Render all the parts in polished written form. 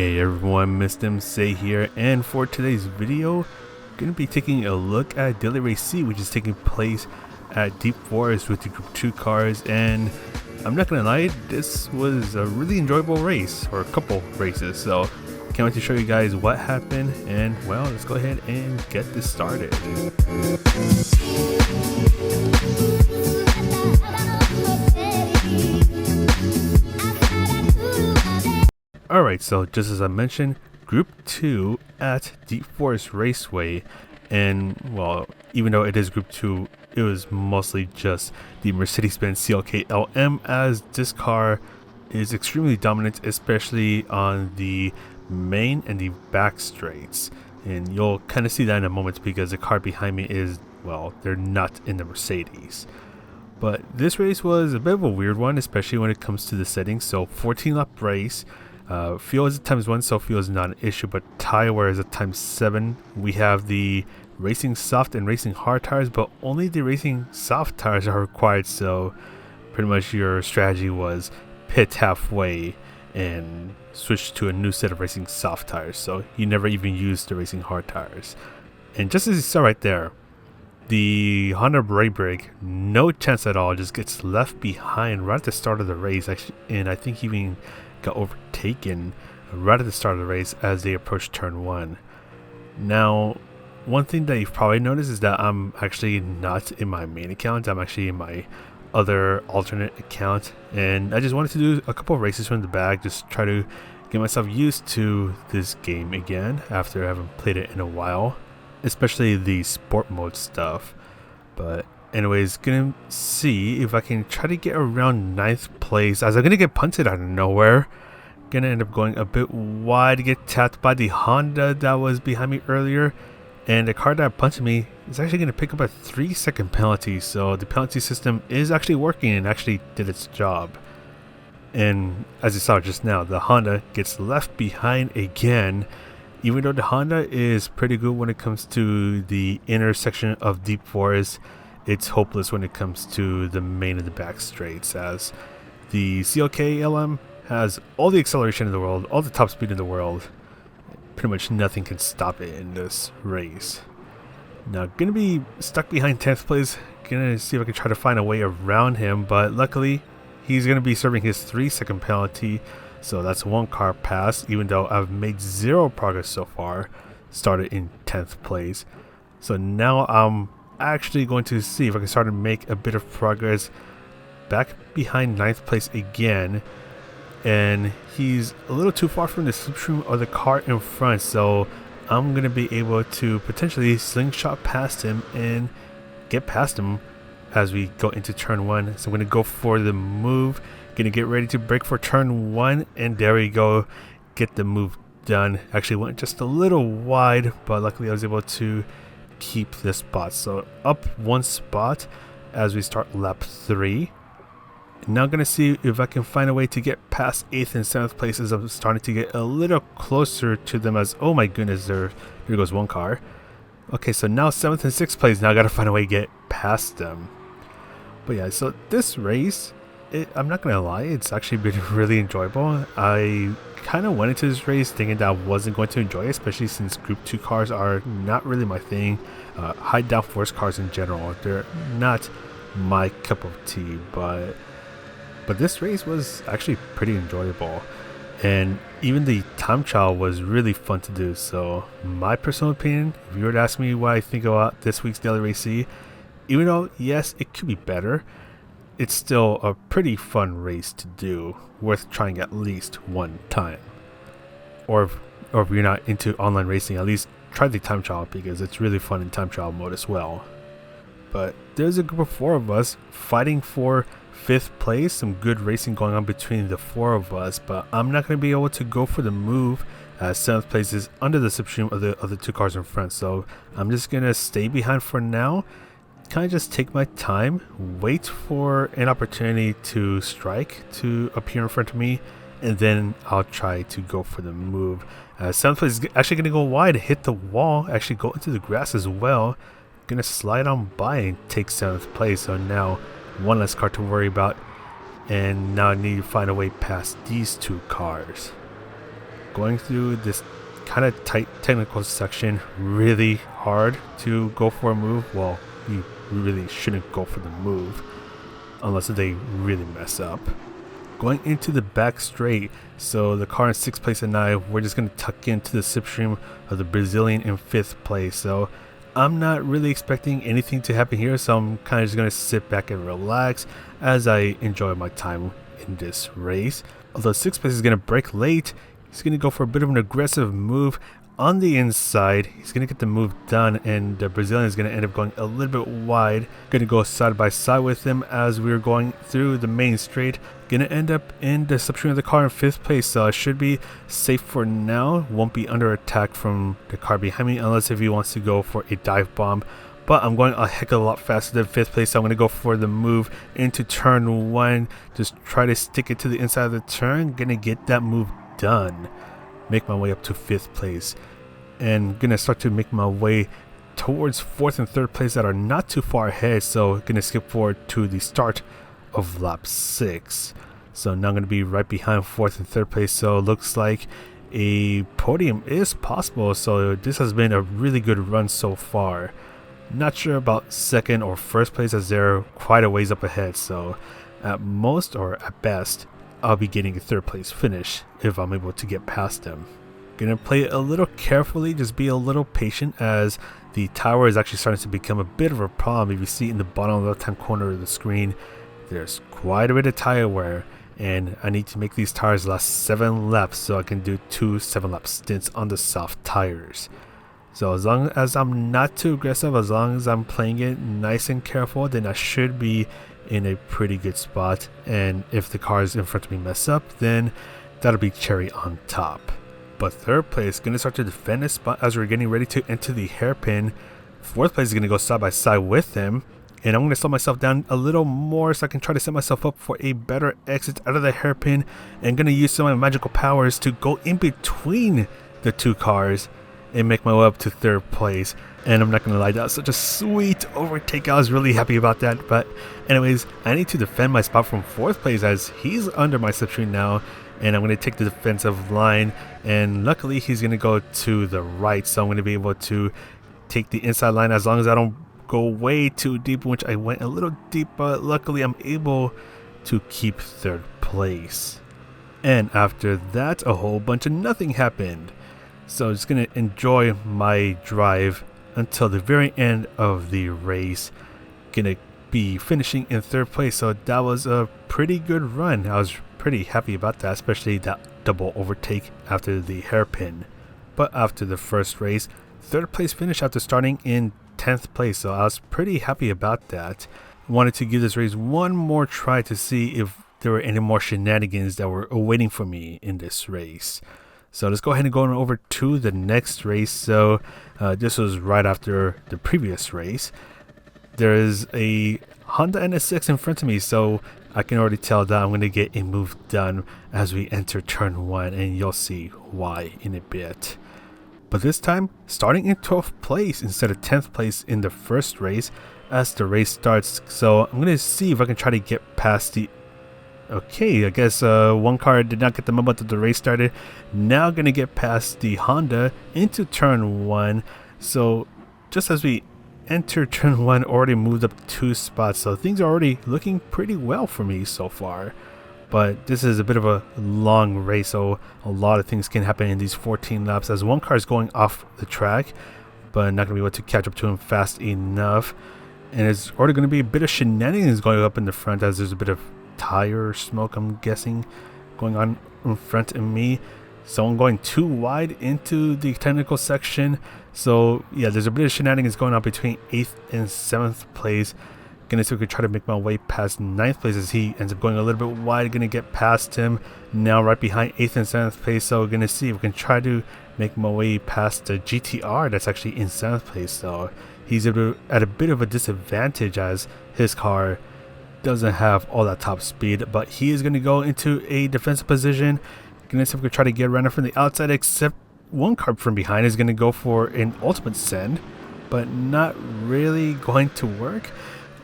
Hey everyone, Mr. Say here, and for today's video, I'm going to be taking a look at Daily Race C, which is taking place at Deep Forest with the Group 2 cars, and I'm not going to lie, this was a really enjoyable race, or a couple races, so can't wait to show you guys what happened, and well, let's go ahead and get this started. Alright, so just as I mentioned, Group 2 at Deep Forest Raceway, and well, even though it is Group 2, it was mostly just the Mercedes-Benz CLK LM, as this car is extremely dominant, especially on the main and the back straights, and you'll kind of see that in a moment because the car behind me is, well, they're not in the Mercedes. But this race was a bit of a weird one, especially when it comes to the settings. So 14 lap race. Fuel is a ×1, so fuel is not an issue, but tire wear is a ×7. We have the racing soft and racing hard tires, but only the racing soft tires are required, so pretty much your strategy was pit halfway and switch to a new set of racing soft tires, so you never even used the racing hard tires. And just as you saw right there, the Honda brake, no chance at all, just gets left behind right at the start of the race, actually, and I think even got overtaken right at the start of the race as they approached turn 1. Now, one thing that you've probably noticed is that I'm actually not in my main account. I'm actually in my other alternate account, and I just wanted to do a couple of races from the back, just try to get myself used to this game again after I haven't played it in a while, especially the sport mode stuff. But anyways, gonna see if I can try to get around 9th place, as I'm gonna get punted out of nowhere. Gonna end up going a bit wide to get tapped by the Honda that was behind me earlier, and the car that punted me is actually gonna pick up a 3-second penalty, so the penalty system is actually working and actually did its job. And as you saw just now, the Honda gets left behind again. Even though the Honda is pretty good when it comes to the inner section of Deep Forest, it's hopeless when it comes to the main and the back straights, as the CLK LM has all the acceleration in the world, all the top speed in the world. Pretty much nothing can stop it in this race. Now, gonna be stuck behind 10th place. Gonna see if I can try to find a way around him, but luckily he's gonna be serving his 3-second penalty, so that's one car pass, even though I've made 0 progress so far. Started in 10th place. So now I'm actually going to see if I can start to make a bit of progress back behind 9th place again, and he's a little too far from the slipstream of the car in front, so I'm going to be able to potentially slingshot past him and get past him as we go into turn 1. So I'm going to go for the move, going to get ready to brake for turn 1, and there we go, get the move done. Actually went just a little wide, but luckily I was able to keep this spot, so up 1 spot as we start lap 3. Now I'm gonna see if I can find a way to get past 8th and 7th places. I'm starting to get a little closer to them, as oh my goodness, there goes one car. Okay, so now 7th and 6th place. Now I gotta find a way to get past them. But yeah, so this race, I'm not gonna lie, it's actually been really enjoyable. I kind of went into this race thinking that I wasn't going to enjoy it, especially since Group 2 cars are not really my thing. High downforce cars in general, they're not my cup of tea, but this race was actually pretty enjoyable, and even the time trial was really fun to do. So my personal opinion, if you were to ask me what I think about this week's Daily Race C, even though yes, it could be better, it's still a pretty fun race to do, worth trying at least one time. Or if you're not into online racing, at least try the time trial, because it's really fun in time trial mode as well. But there's a group of 4 of us fighting for 5th place. Some good racing going on between the 4 of us, but I'm not going to be able to go for the move, as 7th place is under the slipstream of the other 2 cars in front, so I'm just going to stay behind for now. Kind of just take my time, wait for an opportunity to strike to appear in front of me, and then I'll try to go for the move. 7th place is actually going to go wide, hit the wall, actually go into the grass as well. Gonna slide on by and take 7th place, so now one less car to worry about, and now I need to find a way past these 2 cars. going through this kind of tight technical section really hard to go for a move. Well, you really shouldn't go for the move unless they really mess up. Going into the back straight, so the car in 6th place and I, we're just going to tuck into the slipstream of the Brazilian in 5th place. So I'm not really expecting anything to happen here, so I'm kind of just going to sit back and relax as I enjoy my time in this race. Although 6th place is going to brake late, he's going to go for a bit of an aggressive move on the inside. He's going to get the move done, and the Brazilian is going to end up going a little bit wide. Going to go side by side with him as we're going through the main straight. Going to end up in the slipstream of the car in 5th place, so I should be safe for now. Won't be under attack from the car behind me unless if he wants to go for a dive bomb. But I'm going a heck of a lot faster than 5th place, so I'm going to go for the move into turn 1. Just try to stick it to the inside of the turn. Going to get that move done. Make my way up to 5th place. And going to start to make my way towards 4th and 3rd place that are not too far ahead. So going to skip forward to the start of lap 6. So now I'm going to be right behind 4th and 3rd place. So it looks like a podium is possible. So this has been a really good run so far. Not sure about 2nd or 1st place as they're quite a ways up ahead. So at most or at best, I'll be getting a 3rd place finish if I'm able to get past them. Gonna play it a little carefully, just be a little patient as the tower is actually starting to become a bit of a problem. If you see in the bottom left hand corner of the screen, there's quite a bit of tire wear, and I need to make these tires last 7 laps so I can do 2 7-lap stints on the soft tires. So as long as I'm not too aggressive, as long as I'm playing it nice and careful, then I should be in a pretty good spot. And if the cars in front of me mess up, then that'll be cherry on top. But 3rd place going to start to defend this spot as we're getting ready to enter the hairpin. 4th place is going to go side by side with them. And I'm going to slow myself down a little more so I can try to set myself up for a better exit out of the hairpin. And going to use some of my magical powers to go in between the 2 cars and make my way up to 3rd place. And I'm not going to lie, that was such a sweet overtake. I was really happy about that. But anyways, I need to defend my spot from 4th place as he's under my slipstream now. And I'm going to take the defensive line, and luckily he's going to go to the right, so I'm going to be able to take the inside line as long as I don't go way too deep, which I went a little deep, but luckily I'm able to keep 3rd place. And after that, a whole bunch of nothing happened. So I'm just going to enjoy my drive until the very end of the race. Going to be finishing in 3rd place, so that was a pretty good run. I was pretty happy about that, especially that double overtake after the hairpin. But after the first race, 3rd place finish after starting in 10th place, so I was pretty happy about that. Wanted to give this race one more try to see if there were any more shenanigans that were awaiting for me in this race. So let's go ahead and go on over to the next race. So this was right after the previous race. There is a Honda NSX in front of me, so I can already tell that I'm going to get a move done as we enter turn 1, and you'll see why in a bit. But this time, starting in 12th place instead of 10th place in the first race as the race starts. So I'm going to see if I can try to get past the... Okay, I guess one car did not get the moment that the race started. Now going to get past the Honda into turn 1. So just as we enter turn 1, already moved up 2 spots, so things are already looking pretty well for me so far. But this is a bit of a long race, so a lot of things can happen in these 14 laps as one car is going off the track, but not going to be able to catch up to him fast enough. And it's already going to be a bit of shenanigans going up in the front as there's a bit of tire smoke, I'm guessing, going on in front of me. So I'm going too wide into the technical section. So yeah, there's a bit of shenanigans going on between 8th and 7th place. Gonna see if we can try to make my way past 9th place as he ends up going a little bit wide. Gonna get past him now right behind 8th and 7th place. So we're gonna see if we can try to make my way past the GTR that's actually in 7th place. So he's at a bit of a disadvantage as his car doesn't have all that top speed, but he is gonna go into a defensive position. Gonna see if we can try to get around him from the outside, except one car from behind is gonna go for an ultimate send, but not really going to work.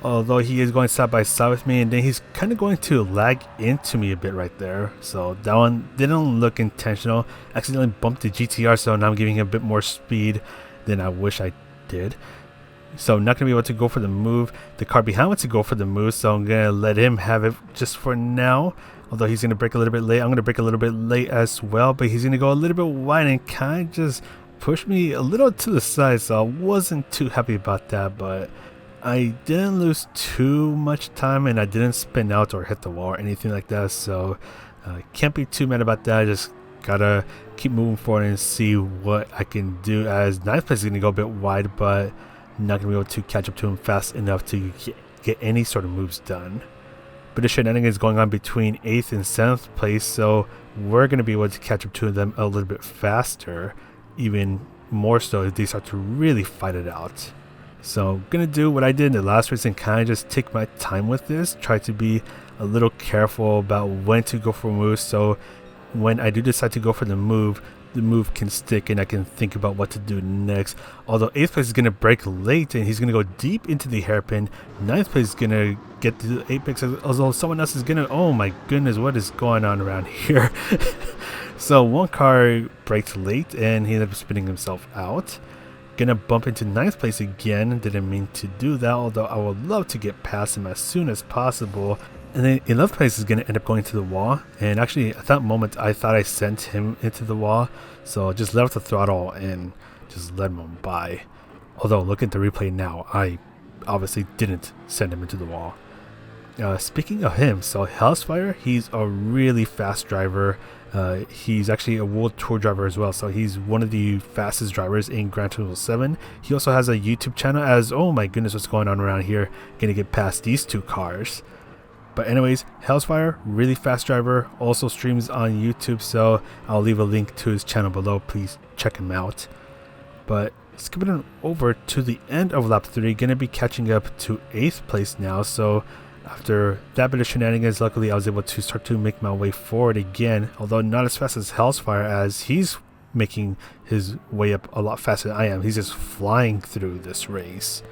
although he is going side by side with me, and then he's kind of going to lag into me a bit right there. So that one didn't look intentional. Accidentally bumped the GTR, so now I'm giving him a bit more speed than I wish I did. So I'm not going to be able to go for the move. The car behind wants to go for the move, so I'm going to let him have it just for now. Although he's going to brake a little bit late. I'm going to brake a little bit late as well, but he's going to go a little bit wide and kind of just push me a little to the side, so I wasn't too happy about that, but I didn't lose too much time and I didn't spin out or hit the wall or anything like that, so can't be too mad about that. I just gotta keep moving forward and see what I can do, as ninth place is going to go a bit wide, but not going to be able to catch up to him fast enough to get any sort of moves done. But the shenanigans going on between 8th and 7th place, so we're going to be able to catch up to them a little bit faster, even more so if they start to really fight it out. So I'm going to do what I did in the last race and kind of just take my time with this, try to be a little careful about when to go for moves, so when I do decide to go for the move can stick and I can think about what to do next. Although 8th place is going to brake late and he's going to go deep into the hairpin. 9th place is going to get to the apex, although someone else is going to, oh my goodness, what is going on around here? So one car braked late and he ended up spinning himself out. Gonna bump into 9th place again. Didn't mean to do that, although I would love to get past him as soon as possible. And then 11th place is going to end up going to the wall. And actually, at that moment, I thought I sent him into the wall. So I just let off the throttle and just let him by. Although, look at the replay now, I obviously didn't send him into the wall. Speaking of him, so Hellsfire, he's a really fast driver. He's actually a World Tour driver as well. So he's one of the fastest drivers in Gran Turismo 7. He also has a YouTube channel as, oh my goodness, what's going on around here? Gonna get past these two cars. But anyways, Hellsfire, really fast driver, also streams on YouTube, so I'll leave a link to his channel below. Please check him out. But skipping on over to the end of lap 3, gonna be catching up to 8th place now. So after that bit of shenanigans, luckily I was able to start to make my way forward again, although not as fast as Hellsfire, as he's making his way up a lot faster than I am. He's just flying through this race.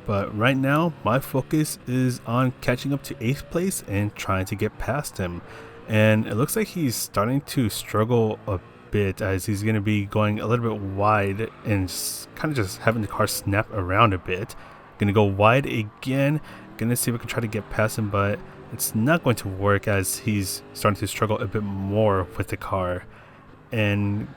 But right now, my focus is on catching up to 8th place and trying to get past him. And it looks like he's starting to struggle a bit, as he's going to be going a little bit wide and kind of just having the car snap around a bit. Going to go wide again. Going to see if I can try to get past him, but it's not going to work, as he's starting to struggle a bit more with the car. And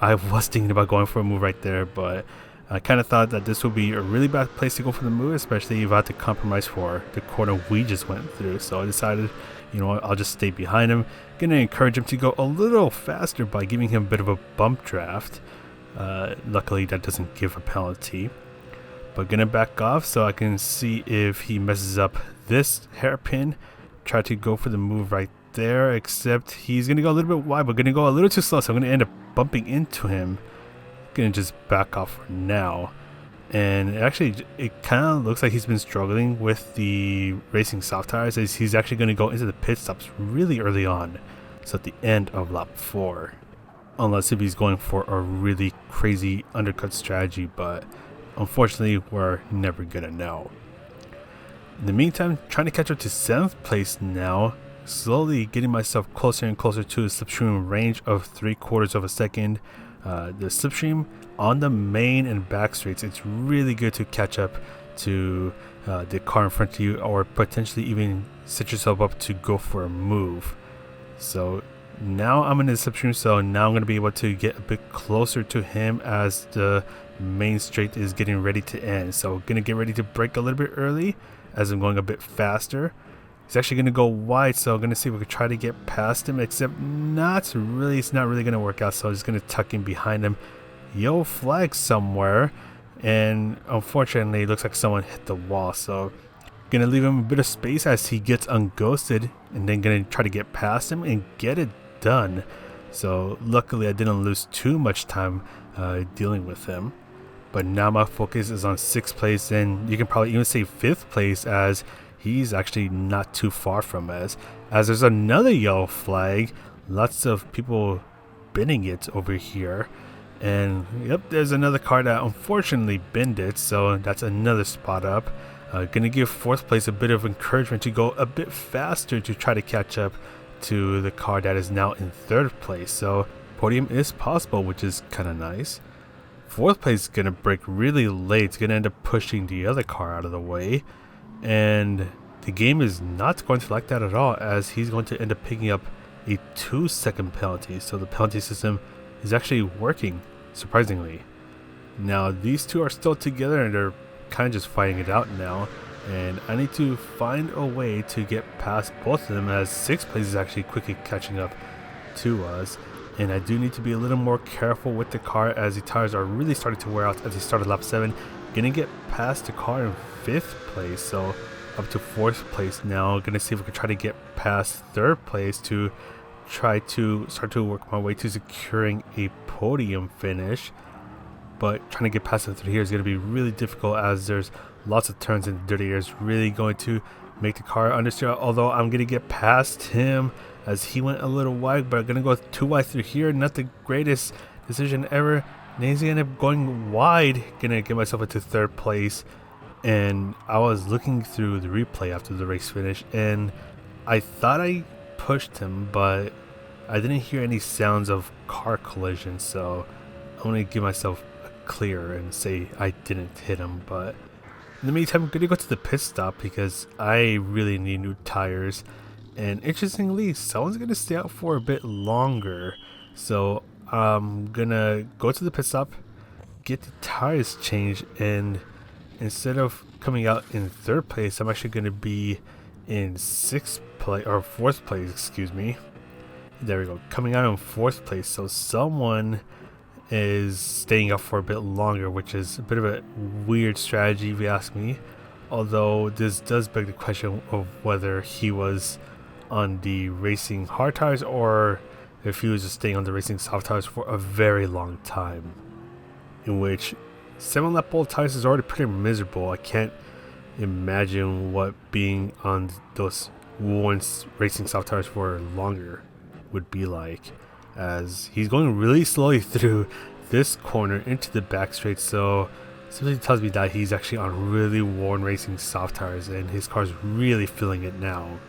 I was thinking about going for a move right there, but I kind of thought that this would be a really bad place to go for the move, especially if I had to compromise for the corner we just went through. So I decided, you know what, I'll just stay behind him. Gonna encourage him to go a little faster by giving him a bit of a bump draft. Luckily that doesn't give a penalty. But gonna back off so I can see if he messes up this hairpin. Try to go for the move right there, except he's gonna go a little bit wide, but gonna go a little too slow, so I'm gonna end up bumping into him. Gonna just back off for now. And actually, it kind of looks like he's been struggling with the racing soft tires, as he's actually going to go into the pit stops really early on, so at the end of lap 4, unless if he's going for a really crazy undercut strategy, but unfortunately we're never gonna know. In the meantime, trying to catch up to 7th place now, slowly getting myself closer and closer to the slipstream range of 3/4 of a second. The slipstream on the main and back straights, it's really good to catch up to the car in front of you, or potentially even set yourself up to go for a move. So now I'm in the slipstream, so now I'm going to be able to get a bit closer to him as the main straight is getting ready to end. So going to get ready to brake a little bit early as I'm going a bit faster. He's actually going to go wide, so I'm going to see if we can try to get past him, except not really. It's not really going to work out, so I'm just going to tuck in behind him. Yo, flag somewhere, and unfortunately it looks like someone hit the wall, so going to leave him a bit of space as he gets unghosted, and then going to try to get past him and get it done. So luckily I didn't lose too much time dealing with him. But now my focus is on 6th place, and you can probably even say 5th place, as he's actually not too far from us, as there's another yellow flag. Lots of people binning it over here. And yep, there's another car that unfortunately binned it, so that's another spot up. Gonna give fourth place a bit of encouragement to go a bit faster to try to catch up to the car that is now in third place. So podium is possible, which is kind of nice. Fourth place is gonna break really late. It's gonna end up pushing the other car out of the way, and the game is not going to like that at all, as he's going to end up picking up a 2-second penalty. So the penalty system is actually working, surprisingly. Now these two are still together and they're kind of just fighting it out now, and I need to find a way to get past both of them, as sixth place is actually quickly catching up to us. And I do need to be a little more careful with the car, as the tires are really starting to wear out as he started lap 7. Gonna get past the car in 5th place, so up to 4th place now. Gonna see if we can try to get past 3rd place to try to start to work my way to securing a podium finish. But trying to get past the 3 here is going to be really difficult, as there's lots of turns in the dirty air. It's really going to make the car understeer, although I'm going to get past him as he went a little wide, but I'm going to go too wide through here. Not the greatest decision ever. And he's going to end up going wide. Going to get myself into 3rd place. And I was looking through the replay after the race finish, and I thought I pushed him, but I didn't hear any sounds of car collision, so I'm going to give myself clear and say I didn't hit him. But in the meantime, I'm gonna go to the pit stop because I really need new tires, and interestingly, someone's gonna stay out for a bit longer, so I'm gonna go to the pit stop, get the tires changed, and instead of coming out in 3rd place, I'm actually gonna be in 6th place, or 4th place, excuse me. There we go, coming out in 4th place. So someone is staying up for a bit longer, which is a bit of a weird strategy if you ask me, although this does beg the question of whether he was on the racing hard tires or if he was just staying on the racing soft tires for a very long time, in which 7 lap old tires is already pretty miserable. I can't imagine what being on those worn racing soft tires for longer would be like, as he's going really slowly through this corner into the back straight. So something tells me that he's actually on really worn racing soft tires, and his car's really feeling it now.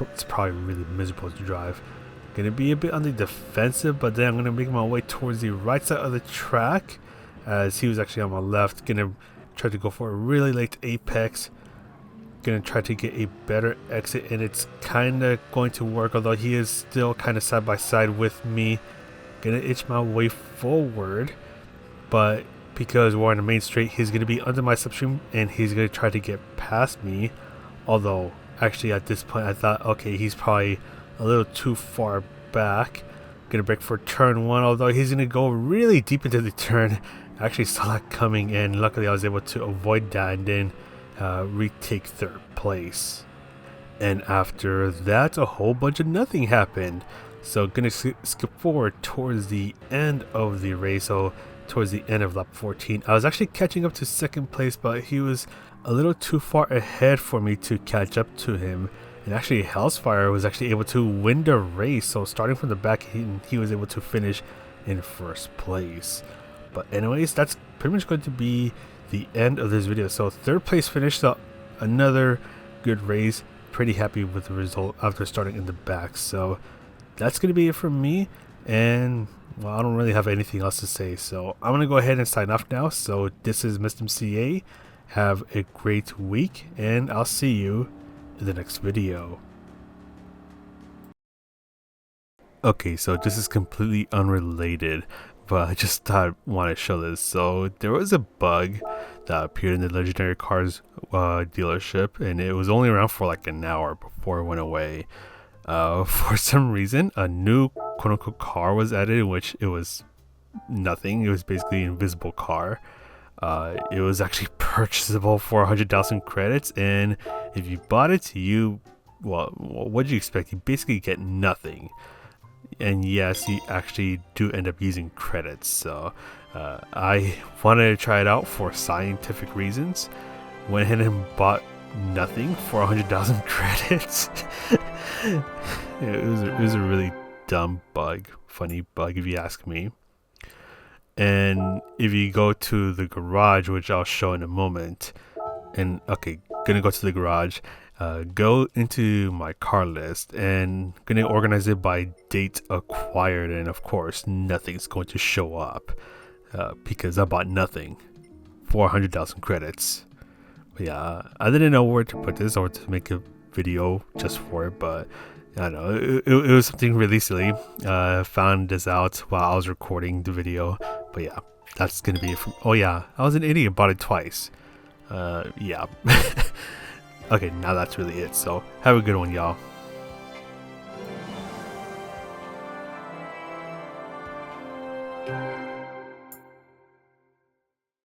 It's probably really miserable to drive. Gonna be a bit on the defensive, but then I'm gonna make my way towards the right side of the track, as he was actually on my left. Gonna try to go for a really late apex. Gonna try to get a better exit, and it's kind of going to work, although he is still kind of side by side with me. Gonna itch my way forward, but because we're on the main straight, he's gonna be under my slipstream and he's gonna try to get past me. Although actually at this point I thought, okay, he's probably a little too far back. Gonna brake for turn 1, although he's gonna go really deep into the turn. I actually saw that coming, and luckily I was able to avoid that and then retake 3rd place. And after that, a whole bunch of nothing happened. So gonna skip forward towards the end of the race, so towards the end of lap 14. I was actually catching up to 2nd place, but he was a little too far ahead for me to catch up to him. And actually Hellsfire was actually able to win the race, so starting from the back, he was able to finish in 1st place. But anyways, that's pretty much going to be the end of this video. So 3rd place finished up another good race. Pretty happy with the result after starting in the back. So that's gonna be it from me, and well, I don't really have anything else to say, so I'm gonna go ahead and sign off now. So this is Mr. CA. Have a great week, and I'll see you in the next video. Okay, so this is completely unrelated, but I just thought I want to show this. So there was a bug that appeared in the Legendary Cars dealership, and it was only around for like an hour before it went away. For some reason, a new quote-unquote car was added, in which it was nothing. It was basically an invisible car. It was actually purchasable for 100,000 credits, and if you bought it, well, what did you expect? You basically get nothing. And yes, you actually do end up using credits. So I wanted to try it out for scientific reasons. Went ahead and bought nothing for 100,000 credits. It was a really dumb bug, funny bug if you ask me. And if you go to the garage, which I'll show in a moment, and okay, gonna go to the garage, go into my car list, and gonna organize it by date acquired, and of course nothing's going to show up because I bought nothing. 400,000 credits. But yeah, I didn't know where to put this or to make a video just for it, but I don't know, it was something really silly. Found this out while I was recording the video, but yeah, that's gonna be it from, oh yeah, I was an idiot, bought it twice. Yeah. Okay, now that's really it, so have a good one, y'all.